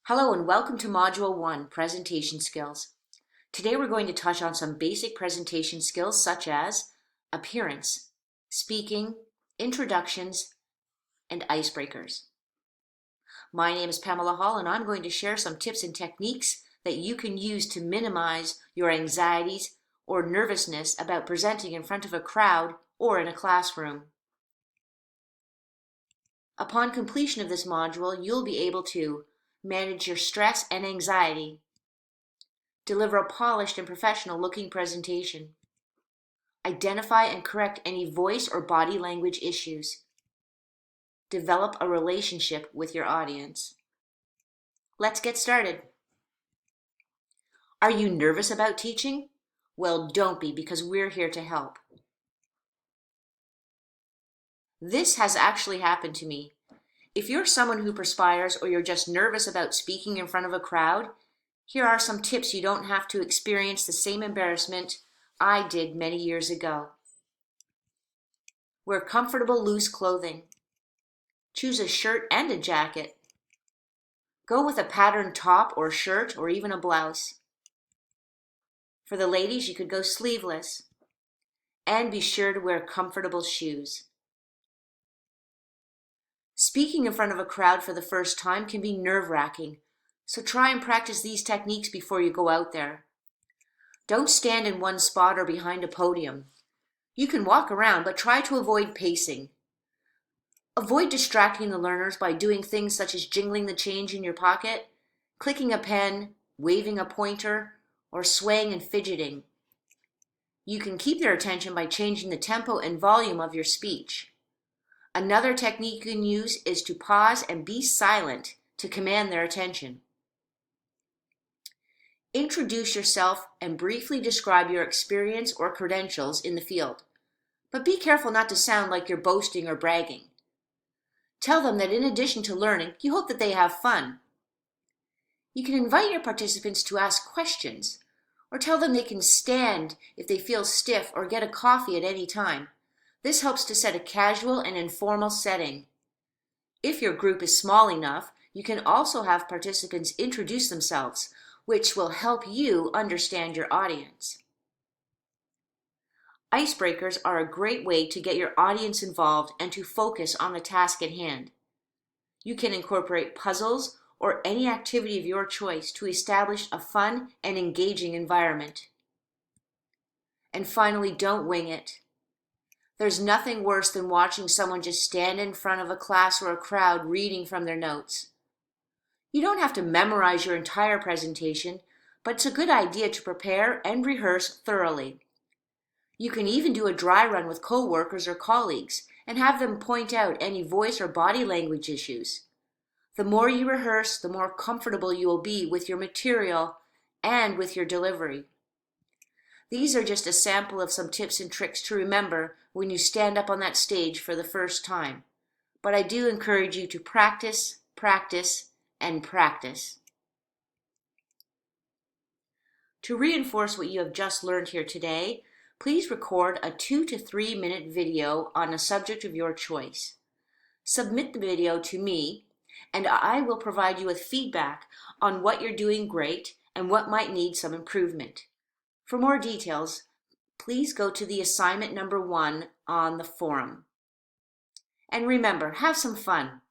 Hello and welcome to Module 1, Presentation Skills. Today we're going to touch on some basic presentation skills such as appearance, speaking, introductions, and icebreakers. My name is Pamela Hall and I'm going to share some tips and techniques that you can use to minimize your anxieties or nervousness about presenting in front of a crowd or in a classroom. Upon completion of this module, you'll be able to manage your stress and anxiety, deliver a polished and professional looking presentation, identify and correct any voice or body language issues, develop a relationship with your audience. Let's get started. Are you nervous about teaching? Well, don't be, because we're here to help. This has actually happened to me. If you're someone who perspires or you're just nervous about speaking in front of a crowd, here are some tips you don't have to experience the same embarrassment I did many years ago. Wear comfortable, loose clothing. Choose a shirt and a jacket. Go with a patterned top or shirt or even a blouse. For the ladies, you could go sleeveless. And be sure to wear comfortable shoes. Speaking in front of a crowd for the first time can be nerve-wracking, so try and practice these techniques before you go out there. Don't stand in one spot or behind a podium. You can walk around, but try to avoid pacing. Avoid distracting the learners by doing things such as jingling the change in your pocket, clicking a pen, waving a pointer, or swaying and fidgeting. You can keep their attention by changing the tempo and volume of your speech. Another technique you can use is to pause and be silent to command their attention. Introduce yourself and briefly describe your experience or credentials in the field, but be careful not to sound like you're boasting or bragging. Tell them that in addition to learning, you hope that they have fun. You can invite your participants to ask questions, or tell them they can stand if they feel stiff or get a coffee at any time. This helps to set a casual and informal setting. If your group is small enough, you can also have participants introduce themselves, which will help you understand your audience. Icebreakers are a great way to get your audience involved and to focus on the task at hand. You can incorporate puzzles or any activity of your choice to establish a fun and engaging environment. And finally, don't wing it. There's nothing worse than watching someone just stand in front of a class or a crowd reading from their notes. You don't have to memorize your entire presentation, but it's a good idea to prepare and rehearse thoroughly. You can even do a dry run with co-workers or colleagues and have them point out any voice or body language issues. The more you rehearse, the more comfortable you will be with your material and with your delivery. These are just a sample of some tips and tricks to remember when you stand up on that stage for the first time. But I do encourage you to practice, practice, and practice. To reinforce what you have just learned here today, please record a 2 to 3 minute video on a subject of your choice. Submit the video to me, and I will provide you with feedback on what you're doing great and what might need some improvement. For more details, please go to the assignment number 1 on the forum. And remember, have some fun.